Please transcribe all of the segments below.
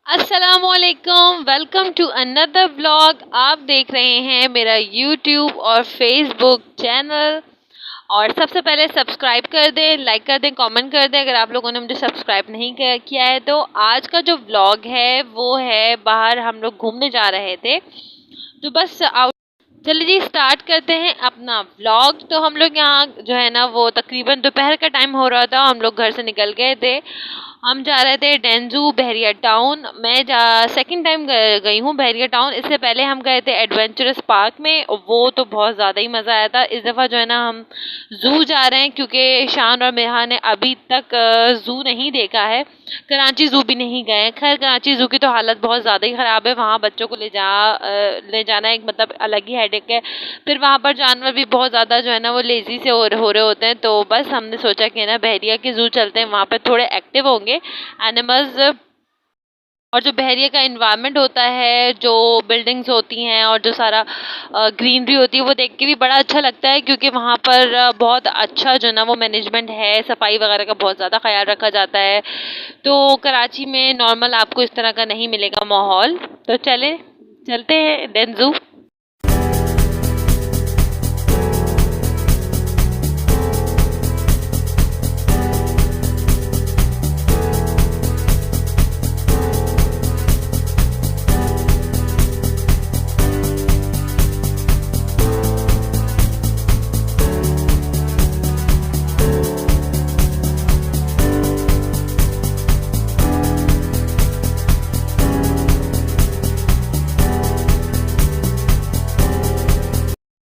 अस्सलामुअलैकुम, welcome to another vlog. आप देख रहे हैं मेरा यूट्यूब और फेसबुक चैनल। और सबसे पहले सब्सक्राइब कर दें, लाइक कर दें, कमेंट कर दें अगर आप लोगों ने मुझे सब्सक्राइब नहीं किया है। तो आज का जो व्लॉग है वो है, बाहर हम लोग घूमने जा रहे थे तो बस आउट। चलिए जी, स्टार्ट करते हैं अपना व्लॉग। तो हम लोग यहाँ जो है ना वो तकरीबन दोपहर का टाइम हो रहा था, हम लोग घर से निकल गए थे। हम जा रहे थे डेंजू बहरिया टाउन। मैं सेकंड टाइम गई हूँ बहरिया टाउन। इससे पहले हम गए थे एडवेंचरस पार्क में, वो तो बहुत ज़्यादा ही मज़ा आया था। इस दफ़ा जो है ना हम ज़ू जा रहे हैं क्योंकि शान और मेहा ने अभी तक ज़ू नहीं देखा है। कराची ज़ू भी नहीं गए हैं। खैर, कराची ज़ू की तो हालत बहुत ज़्यादा ही ख़राब है, वहाँ बच्चों को ले जाना एक मतलब अलग ही हेडेक है। फिर वहाँ पर जानवर भी बहुत ज़्यादा जो है ना वो लेज़ी से हो रहे होते हैं। तो बस हमने सोचा कि ना बहरिया के ज़ू चलते हैं, वहाँ पर थोड़े एक्टिव होंगे एनिमल्स। और जो बहरिया का इन्वायरमेंट होता है, जो बिल्डिंग्स होती हैं और जो सारा ग्रीनरी होती है, वो देख के भी बड़ा अच्छा लगता है क्योंकि वहाँ पर बहुत अच्छा जो ना वो मैनेजमेंट है, सफाई वगैरह का बहुत ज़्यादा ख्याल रखा जाता है। तो कराची में नॉर्मल आपको इस तरह का नहीं मिलेगा माहौल। तो चलते हैं डेंजू।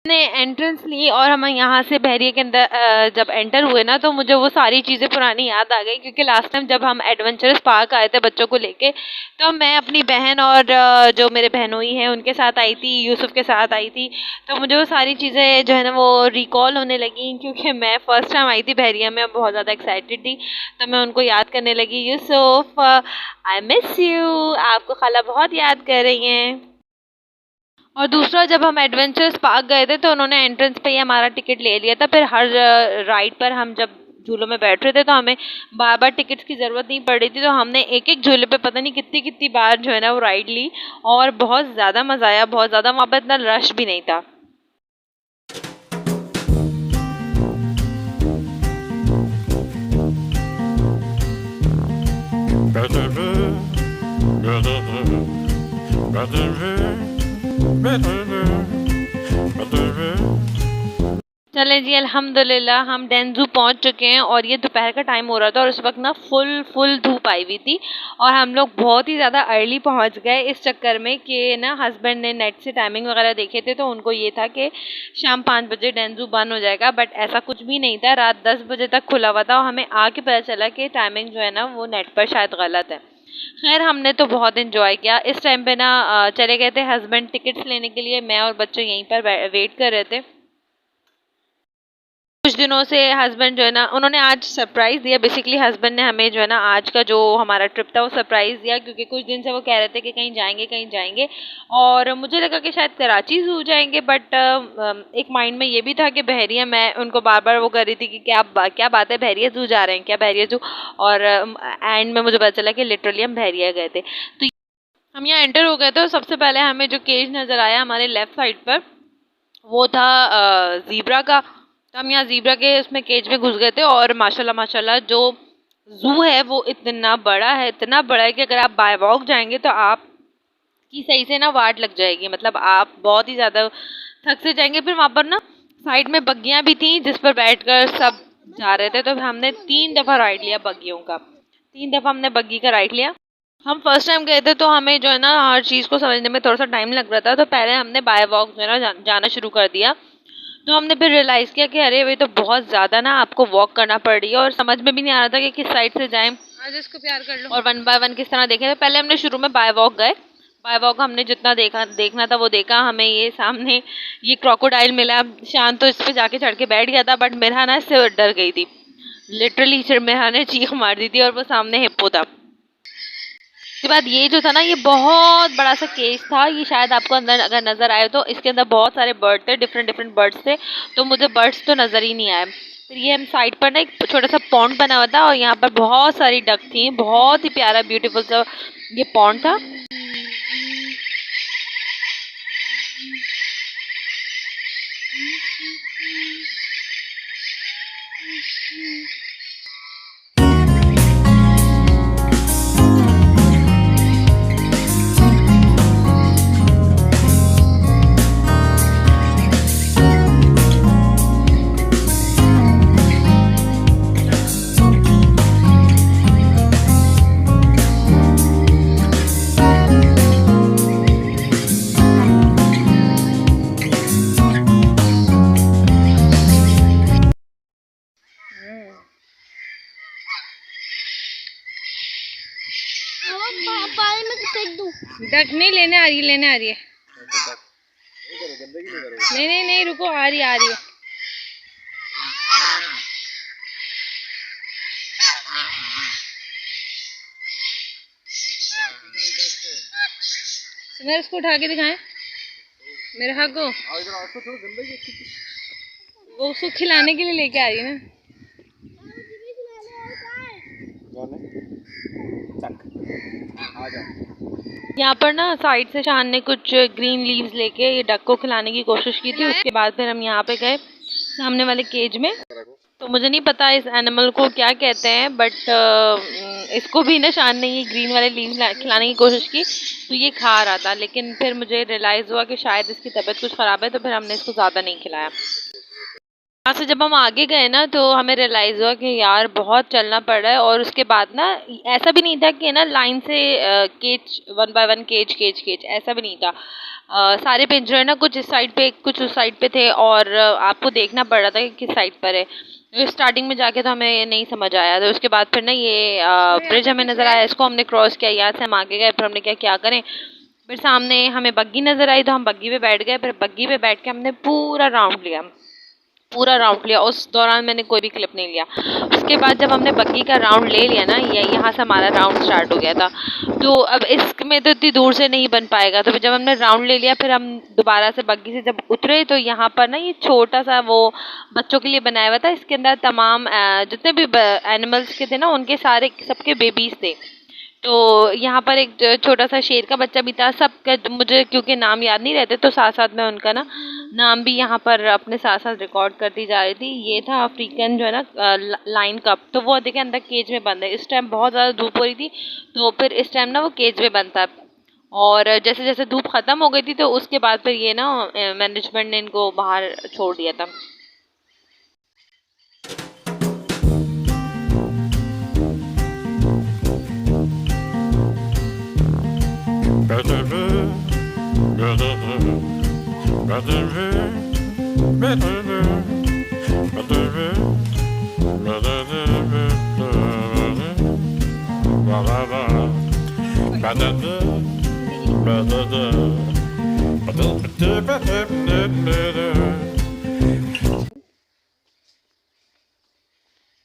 ने एंट्रेंस ली और हम यहाँ से बहरिया के अंदर जब एंटर हुए ना, तो मुझे वो सारी चीज़ें पुरानी याद आ गई क्योंकि लास्ट टाइम जब हम एडवेंचरस पार्क आए थे बच्चों को लेके, तो मैं अपनी बहन और जो मेरे बहनोई हैं उनके साथ आई थी, यूसुफ के साथ आई थी। तो मुझे वो सारी चीज़ें जो है ना वो रिकॉल होने लगी क्योंकि मैं फ़र्स्ट टाइम आई थी बहरिया में, बहुत ज़्यादा एक्साइटेड थी। तो मैं उनको याद करने लगी, यूसुफ आई मिस यू, आपको खाला बहुत याद कर रही हैं। और दूसरा, जब हम एडवेंचर्स पार्क गए थे तो उन्होंने एंट्रेंस पे ही हमारा टिकट ले लिया था। फिर हर राइड पर हम जब झूलों में बैठ रहे थे तो हमें बार बार टिकट्स की ज़रूरत नहीं पड़ रही थी। तो हमने एक एक झूले पे पता नहीं कितनी कितनी बार जो है ना वो राइड ली और बहुत ज़्यादा मज़ा आया, बहुत ज़्यादा। वहाँ पर इतना रश भी नहीं था। चलें जी, अल्हम्दुलिल्लाह हम डेंजू पहुंच चुके हैं और ये दोपहर का टाइम हो रहा था और उस वक्त ना फुल धूप आई हुई थी। और हम लोग बहुत ही ज़्यादा अर्ली पहुंच गए इस चक्कर में कि ना हस्बैंड ने नेट से टाइमिंग वगैरह देखे थे तो उनको ये था कि शाम 5 बजे डेंजू बंद हो जाएगा, बट ऐसा कुछ भी नहीं था। रात 10 बजे तक खुला हुआ था और हमें आके पता चला कि टाइमिंग जो है ना वो नेट पर शायद गलत है। खैर, हमने तो बहुत इन्जॉय किया। इस टाइम पे ना चले गए थे हस्बैंड टिकट्स लेने के लिए, मैं और बच्चे यहीं पर वेट कर रहे थे। कुछ दिनों से हस्बैंड जो है ना उन्होंने आज सरप्राइज़ दिया। बेसिकली हस्बैंड ने हमें जो है ना आज का जो हमारा ट्रिप था वो सरप्राइज़ दिया क्योंकि कुछ दिन से वो कह रहे थे कि कहीं जाएंगे कहीं जाएंगे। और मुझे लगा कि शायद कराची ज़ू जाएंगे, बट एक माइंड में ये भी था कि बहरिया, मैं उनको बार बार वो कर रही थी कि क्या बात है, बहरिया ज़ू जा रहे हैं क्या, बहरिया ज़ू। और एंड में मुझे पता चला कि लिटरली हम बहरिया गए थे। तो हम यहाँ एंटर हो गए थे और सबसे पहले हमें जो केज नज़र आया हमारे लेफ़्ट साइड पर, वो था ज़ीब्रा का। तो हम यहाँ ज़ीब्रा के उसमें केज में घुस गए थे और माशाल्लाह माशाल्लाह जो ज़ू है वो इतना बड़ा है, इतना बड़ा है कि अगर आप बाय वॉक जाएंगे तो आपकी सही से ना वाट लग जाएगी, मतलब आप बहुत ही ज़्यादा थक से जाएंगे। फिर वहाँ पर ना साइड में बग्गियाँ भी थी जिस पर बैठकर सब जा रहे थे। तो हमने 3 दफ़ा राइड लिया बग्गियों का, 3 दफ़ा हमने बग्गी का राइड लिया। हम फर्स्ट टाइम गए थे तो हमें जो है ना हर चीज़ को समझने में थोड़ा सा टाइम लग रहा था। तो पहले हमने बाय वॉक जो है ना जाना शुरू कर दिया। तो हमने फिर रियलाइज़ किया कि अरे भाई, तो बहुत ज़्यादा ना आपको वॉक करना पड़ रही है और समझ में भी नहीं आ रहा था कि किस साइड से जाएं। आज इसको प्यार कर लो। और वन बाय वन किस तरह देखें। तो पहले हमने शुरू में बाय वॉक गए। बाय वॉक हमने जितना देखना था वो देखा। हमें ये सामने ये क्रोकोडाइल मिला। शान तो इस पर जाके चढ़ के बैठ गया था, बट मेरा ना इससे डर गई थी। लिटरली मेरा ने चीख मार दी थी और वो सामने हिप्पो था। उसके बाद ये जो था ना, ये बहुत बड़ा सा केज था। ये शायद आपको अंदर अगर नज़र आए तो इसके अंदर बहुत सारे बर्ड थे, डिफरेंट डिफरेंट बर्ड्स थे, तो मुझे बर्ड्स तो नज़र ही नहीं आए। फिर ये हम साइड पर ना एक छोटा सा पॉन्ड बना हुआ था और यहाँ पर बहुत सारी डक थी। बहुत ही प्यारा ब्यूटीफुल सा ये पॉन्ड था। डक नहीं लेने आ रही, लेने आ रही है। नहीं नहीं नहीं, रुको, आ रही है। सुमेर, इसको उठा के दिखाएं मेरे हाथ को। वो उसको खिलाने के लिए लेके आ रही है ना। यहाँ पर ना साइड से शान ने कुछ ग्रीन लीव्स लेके ये डक को खिलाने की कोशिश की थी। उसके बाद फिर हम यहाँ पे गए सामने वाले केज में। तो मुझे नहीं पता इस एनिमल को क्या कहते हैं, बट इसको भी ना शान ने ये ग्रीन वाले लीव्स खिलाने की कोशिश की तो ये खा रहा था, लेकिन फिर मुझे रियलाइज़ हुआ कि शायद इसकी तबीयत कुछ ख़राब है, तो फिर हमने इसको ज़्यादा नहीं खिलाया। यहाँ से जब हम आगे गए ना तो हमें रियलाइज़ हुआ कि यार बहुत चलना पड़ रहा है। और उसके बाद ना ऐसा भी नहीं था कि ना लाइन से केज 1 बाय 1 केज ऐसा भी नहीं था। सारे पिंजरे ना कुछ इस साइड पे कुछ उस साइड पे थे और आपको देखना पड़ रहा था कि किस साइड पर है। स्टार्टिंग में जाके तो हमें नहीं समझ आया, तो उसके बाद फिर ना ये ब्रिज हमें नज़र आया, इसको हमने क्रॉस किया। यहाँ से हम आगे गए, फिर हमने क्या करें, फिर सामने हमें बग्गी नज़र आई तो हम बग्गी पे बैठ गए। फिर बग्गी पे बैठ के हमने पूरा राउंड लिया। उस दौरान मैंने कोई भी क्लिप नहीं लिया। उसके बाद जब हमने बग्गी का राउंड ले लिया ना, ये यहाँ से हमारा राउंड स्टार्ट हो गया था। तो अब इसमें तो इतनी दूर से नहीं बन पाएगा, तो फिर जब हमने राउंड ले लिया फिर हम दोबारा से बग्गी से जब उतरे तो यहाँ पर ना ये छोटा सा वो बच्चों के लिए बनाया हुआ था। इसके अंदर तमाम जितने भी एनिमल्स के थे ना, उनके सारे सबके बेबीज थे। तो यहाँ पर एक छोटा सा शेर का बच्चा भी था। सबका मुझे क्योंकि नाम याद नहीं रहते, तो साथ साथ में उनका ना नाम भी यहाँ पर अपने साथ साथ रिकॉर्ड करती जा रही थी। ये था अफ्रीकन जो है ना लाइन कप, तो वो देखे अंदर केज में बंद है। इस टाइम बहुत ज़्यादा धूप हो रही थी, तो फिर इस टाइम ना वो केज में बंद था। और जैसे जैसे धूप ख़त्म हो गई थी तो उसके बाद फिर ये ना मैनेजमेंट ने इनको बाहर छोड़ दिया था।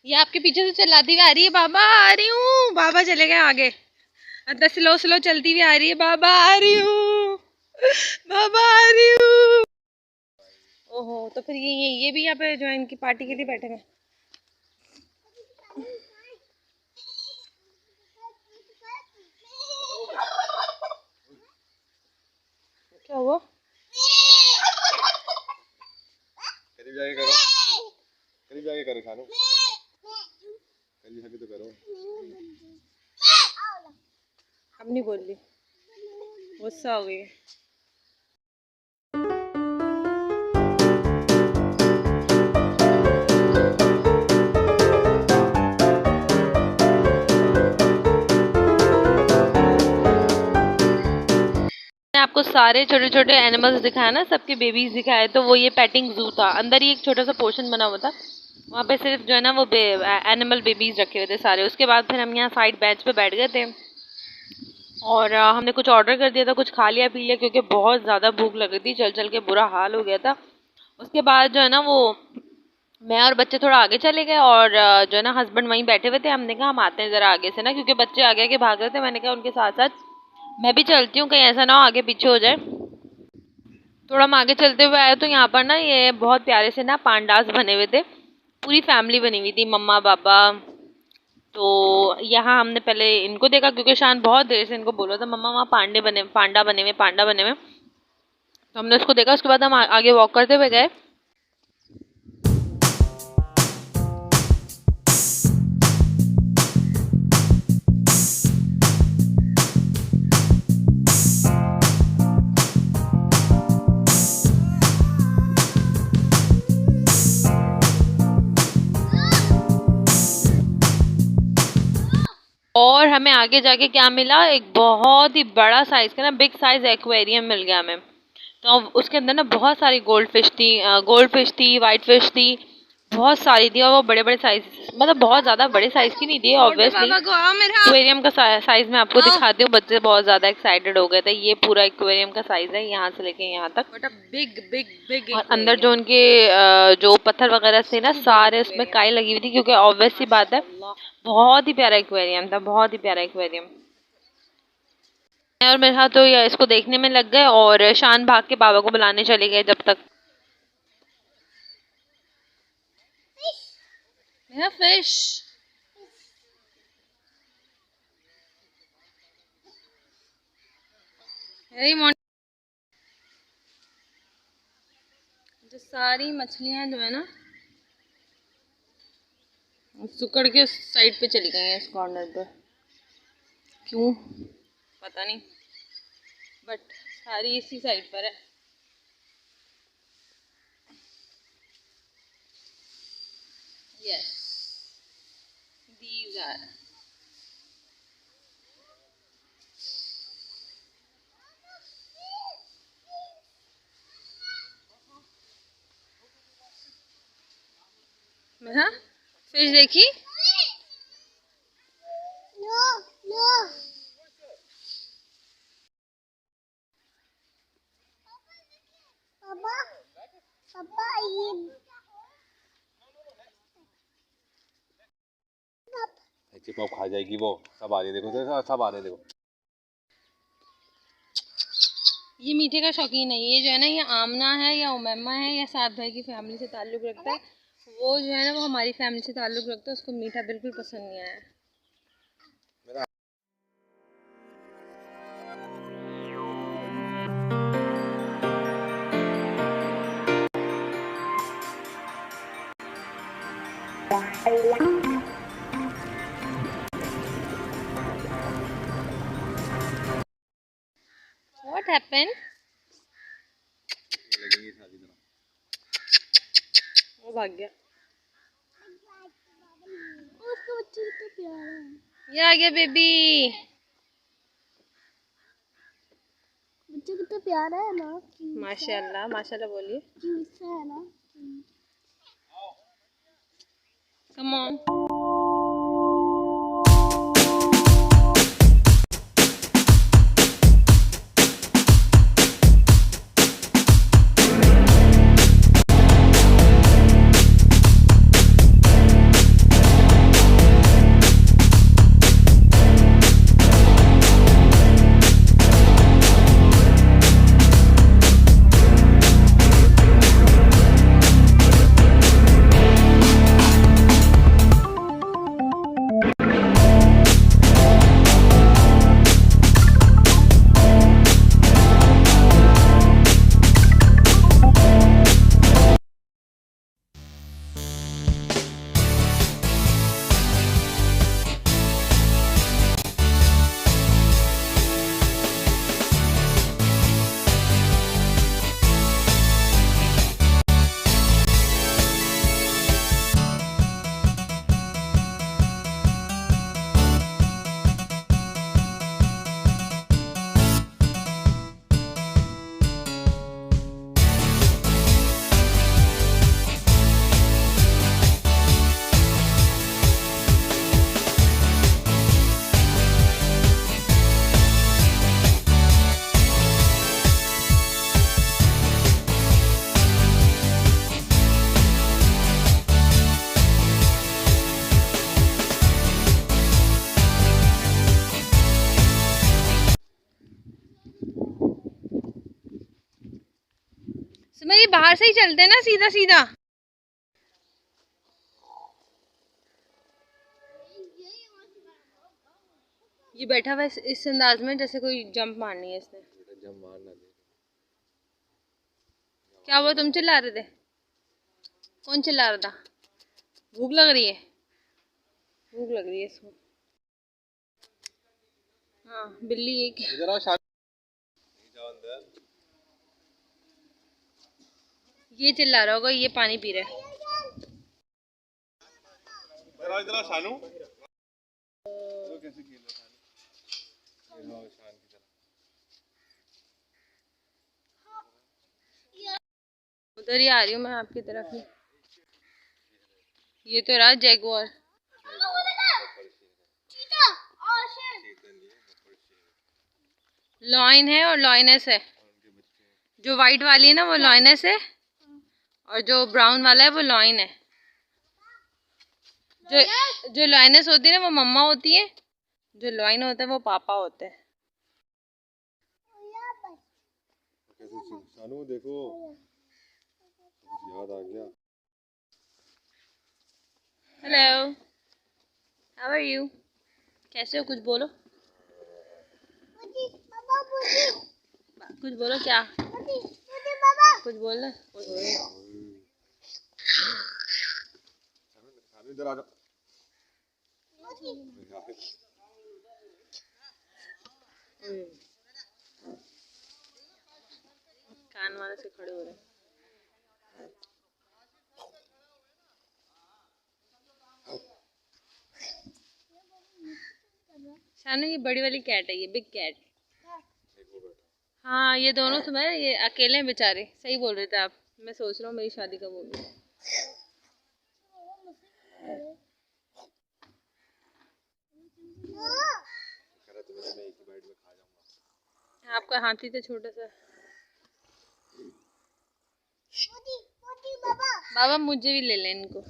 ये आपके पीछे से चिल्लाती हुई आ रही है, बाबा आ रही हूँ। बाबा चले गए आगे, अंदर स्लो स्लो चलती हुई आ रही है, बाबा आ रही हूँ, बाबा आ रही हूँ। ओहो, तो फिर ये भी यहाँ पे जो है इनकी पार्टी के लिए बैठे हैं। क्या हुआ? करीब जाके करो, करीब जाके करो खानो, करीब जाके तो करो। अब नहीं बोल रही, गुस्सा हो गई। आपको सारे छोटे छोटे एनिमल्स दिखाया ना, सबके बेबीज दिखाए, तो वो ये पेटिंग जू था। अंदर ही एक छोटा सा पोर्शन बना हुआ था, वहाँ पे सिर्फ जो है ना वो एनिमल बेबीज रखे हुए थे सारे। उसके बाद फिर हम यहाँ साइड बेंच पे बैठ गए थे और हमने कुछ ऑर्डर कर दिया था, कुछ खा लिया पी लिया, क्योंकि बहुत ज़्यादा भूख लग रही थी, चल चल के बुरा हाल हो गया था। उसके बाद जो है ना वो मैं और बच्चे थोड़ा आगे चले गए और जो है ना हस्बैंड वहीं बैठे हुए थे। हमने कहा हम आते हैं ज़रा आगे से ना, क्योंकि बच्चे आगे आगे भाग रहे थे। मैंने कहा उनके साथ साथ मैं भी चलती हूँ, कहीं ऐसा ना हो आगे पीछे हो जाए। थोड़ा हम आगे चलते हुए आए तो यहाँ पर ना ये बहुत प्यारे से ना पांडास बने हुए थे, पूरी फैमिली बनी हुई थी, मम्मा पापा। तो यहाँ हमने पहले इनको देखा, क्योंकि शान बहुत देर से इनको बोला था मम्मा वहाँ पांडा बने हुए, पांडा बने हुए। तो हमने उसको देखा, उसके बाद हम आगे वॉक करते हुए गए। और हमें आगे जाके क्या मिला, एक बहुत ही बड़ा साइज का ना बिग साइज एक्वेरियम मिल गया हमें। तो उसके अंदर ना बहुत सारी गोल्ड फिश थी, वाइट फिश थी, बहुत सारी थी। और वो बड़े बड़े साइज, मतलब बहुत ज़्यादा बड़े साइज की नहीं थी ऑब्वियसली। एक्वेरियम का साइज मैं आपको दिखाती हूँ। बच्चे बहुत ज़्यादा एक्साइटेड हो गए थे। ये पूरा एक्वेरियम का साइज है, यहाँ से लेके यहाँ तक। Big big big. और अंदर जो उनके जो पत्थर वगैरह थे ना, सारे उसमें काई लगी हुई थी, क्योंकि ऑब्वियस सी बात है बहुत ही प्यारा एक्वेरियम था, बहुत ही प्यारा एक्वेरियम। और मेरे साथ तो इसको देखने में लग गए और शान भाग के बाबा को बुलाने चले गए। जब तक मेरा फिश जो सारी मछलियां जो है ना सुकड़ के उस साइड पे चली गई हैं, इस कॉर्नर पे। क्यों पता नहीं, बट सारी इसी साइड पर है। यस, दीज आर मेरा फिश देखी। चिपक खा जाएगी वो। सब आ रहे देखो, सब आ रहे देखो। ये मीठे का शौकीन है। ये जो है ना, ये आमना है या उमैमा है या साथ भाई की फैमिली से ताल्लुक़ रखता है। वो जो है ना, वो हमारी फैमिली से ताल्लुक़ रखता है। उसको मीठा बिल्कुल पसंद नहीं आया। What happened? वो भाग गया। उसका बच्चा कितना प्यारा है। ये आ गया बेबी। बच्चा कितना प्यारा है ना। माशाल्लाह माशाल्लाह बोलिए। क्यूट है ना। Come on. सुमन ये बाहर से ही चलते हैं ना, सीधा सीधा। ये बैठा हुआ इस अंदाज में जैसे कोई जंप मारनी है इसने। जब मारना दे। क्या हुआ, तुम चिल्ला रहे थे? कौन चिल्ला रहा था? भूख लग रही है? भूख लग रही है इसको। हाँ बिल्ली एक। इधर आओ शानू। जाओ अंदर। ये चिल्ला रहा होगा, ये पानी पी रहा है। इधर आओ शानू। तो कैसे खेल रहा शानू? ये लो शान की तरह। उधर ही आ रही हूँ मैं आपकी तरफ ही। ये तो रहा जैगुआर। लॉइन है और लॉइनेस है। जो वाइट वाली है ना वो लॉइनेस है, और जो ब्राउन वाला है वो लॉइन है। जो लॉइनेस होती है ना वो मम्मा होती है, जो लॉइन होता है वो पापा होते हैं। शानू देखो, याद आ गया। Hello, how are you? कैसे हो? कुछ बोलो, कुछ बोलो। क्या कुछ बोलना? शानू इधर आ जाओ। कान वाले से खड़े हो रहे हैं। शानू ये बड़ी वाली कैट है, ये बिग कैट। हाँ ये दोनों तो मैं, ये अकेले हैं बेचारे। सही बोल रहे थे आप। मैं सोच रहा हूँ मेरी शादी कब होगी। आपका हाथी तो छोटा सा। बाबा मुझे भी ले लें इनको।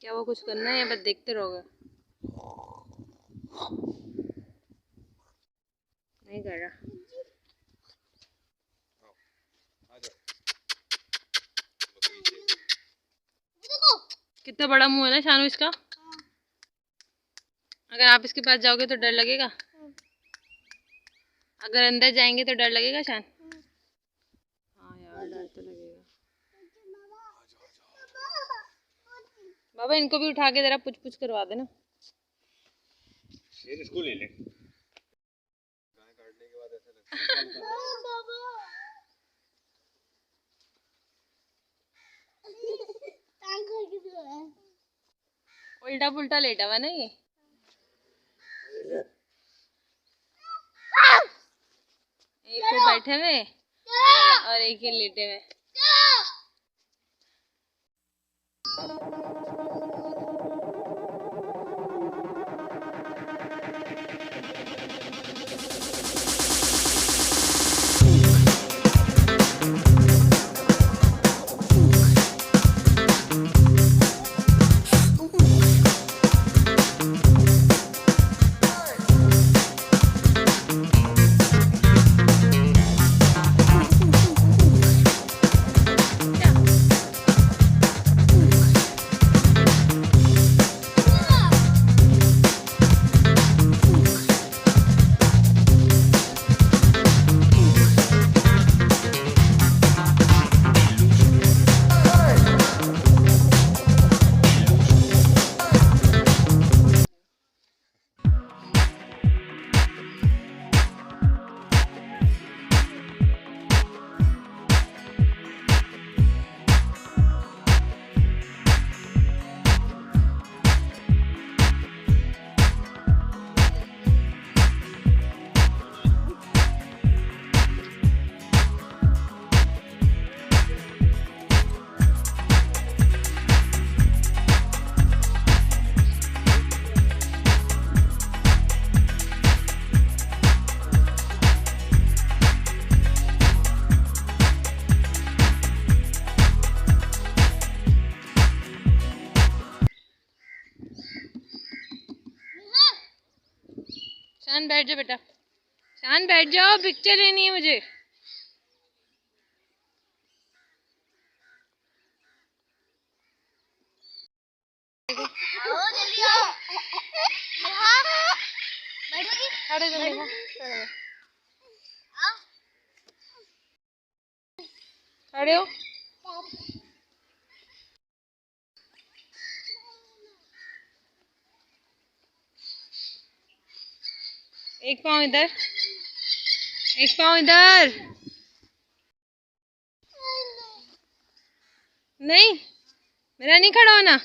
क्या वो कुछ करना है या बस देखते रहोगे? नहीं कर रहा। कितना बड़ा मुंह है ना शानू इसका। अगर आप इसके पास जाओगे तो डर लगेगा? अगर अंदर जाएंगे तो डर लगेगा शान? हाँ यार डर तो लगेगा। बाबा इनको भी उठा के जरा पुछ पुछ करवा देना। शेर इसको ले ले। गाय काटने के बाद ऐसे लगता है। उल्टा पुल्टा लेटा हुआ ना ये। एक को बैठे हुए और एक ही लेटे हुए। शान बैठ जाओ बेटा, शान बैठ जाओ, पिक्चर लेनी है मुझे। खड़े हो। एक पाँव इधर, एक पाँव इधर। नहीं, मेरा नहीं खड़ा होना।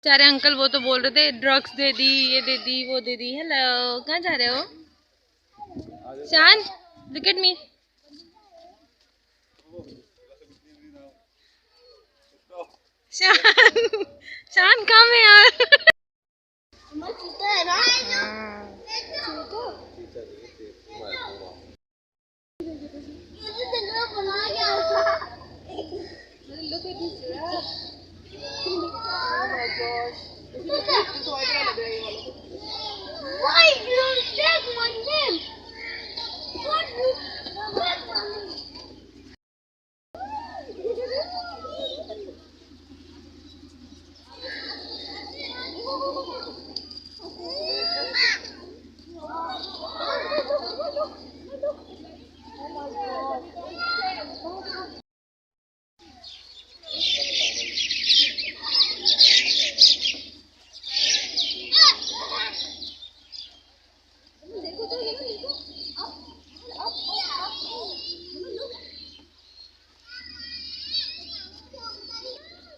बेचारे अंकल वो तो बोल रहे थे ड्रग्स दे दी, ये दे दी, वो दे दी। हेलो, कहाँ जा रहे हो? शान, लुक एट मी। शान, शान कहाँ है यार? Why you take my name? What you take my name?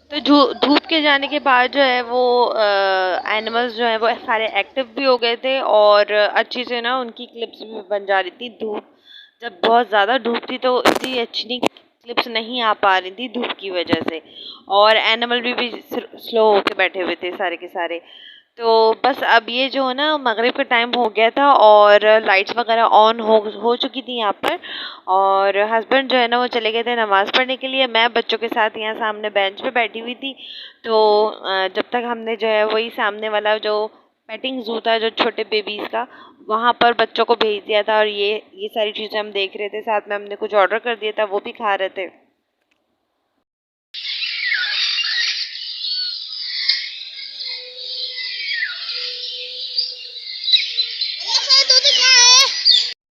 तो धूप के जाने के बाद जो है वो एनिमल्स जो है वो सारे एक्टिव भी हो गए थे और अच्छी से ना उनकी क्लिप्स भी बन जा रही थी। धूप जब बहुत ज़्यादा धूप थी तो इतनी अच्छी क्लिप्स नहीं आ पा रही थी धूप की वजह से, और एनिमल भी स्लो होके बैठे हुए थे सारे के सारे। तो बस अब ये जो है ना मगरिब का टाइम हो गया था और लाइट्स वगैरह ऑन हो चुकी थी यहाँ पर, और हस्बैंड जो है ना वो चले गए थे नमाज़ पढ़ने के लिए। मैं बच्चों के साथ यहाँ सामने बेंच पे बैठी हुई थी। तो जब तक हमने जो है वही सामने वाला जो पेटिंग ज़ू था जो छोटे बेबीज़ का, वहाँ पर बच्चों को भेज दिया था और ये सारी चीज़ें हम देख रहे थे। साथ में हमने कुछ ऑर्डर कर दिया था, वो भी खा रहे थे।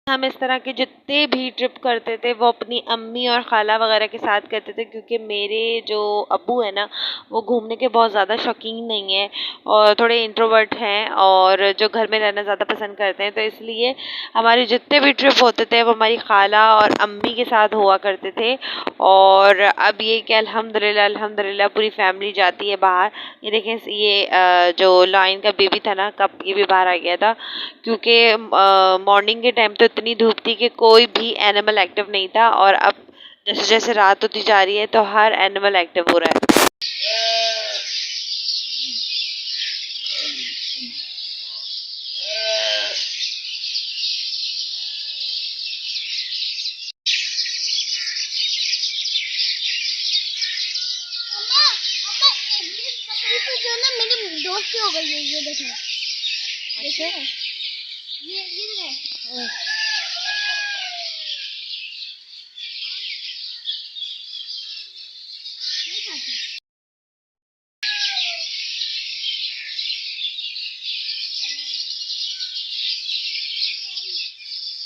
हम इस तरह के जितने भी ट्रिप करते थे वो अपनी अम्मी और खाला वगैरह के साथ करते थे, क्योंकि मेरे जो अब्बू है ना वो घूमने के बहुत ज़्यादा शौकीन नहीं है और थोड़े इंट्रोवर्ट हैं और जो घर में रहना ज़्यादा पसंद करते हैं। तो इसलिए हमारे जितने भी ट्रिप होते थे वो हमारी खाला और अम्मी के साथ हुआ करते थे। और अब ये कि अल्हम्दुलिल्लाह पूरी फैमिली जाती है बाहर। ये देखें, ये जो लाइन का बेबी था ना कब ये भी बाहर आ गया था, क्योंकि मॉर्निंग के टाइम तो इतनी धूप थी कि कोई भी एनिमल एक्टिव नहीं था, और अब जैसे जैसे रात होती जा रही है तो हर एनिमल एक्टिव हो रहा है। जो ना मेरी दोस्त हो गई है, ये देखो।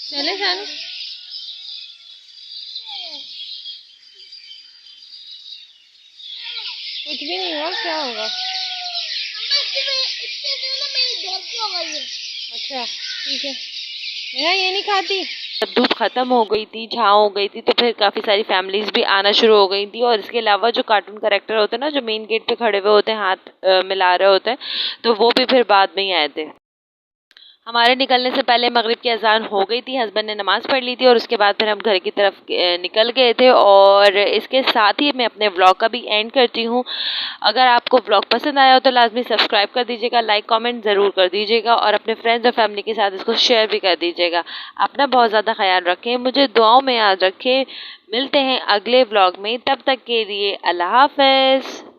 चले शानू, कुछ भी नहीं हुआ, क्या होगा? अच्छा ठीक है, मेरा ये नहीं खाती। जब धूप ख़त्म हो गई थी, छाँव हो गई थी, तो फिर काफ़ी सारी फैमिलीज़ भी आना शुरू हो गई थी। और इसके अलावा जो कार्टून कैरेक्टर होते हैं ना, जो मेन गेट पे खड़े हुए होते हैं, हाथ मिला रहे होते हैं, तो वो भी फिर बाद में ही आए थे। हमारे निकलने से पहले मगरिब की अजान हो गई थी, हस्बैंड ने नमाज़ पढ़ ली थी और उसके बाद फिर हम घर की तरफ निकल गए थे। और इसके साथ ही मैं अपने व्लॉग का भी एंड करती हूँ। अगर आपको व्लॉग पसंद आया हो तो लाजमी सब्सक्राइब कर दीजिएगा, लाइक कमेंट ज़रूर कर दीजिएगा और अपने फ्रेंड्स और फैमिली के साथ इसको शेयर भी कर दीजिएगा। अपना बहुत ज़्यादा ख्याल रखें, मुझे दुआओं में याद रखें। मिलते हैं अगले व्लॉग में, तब तक के लिए अल्लाह हाफ़िज़।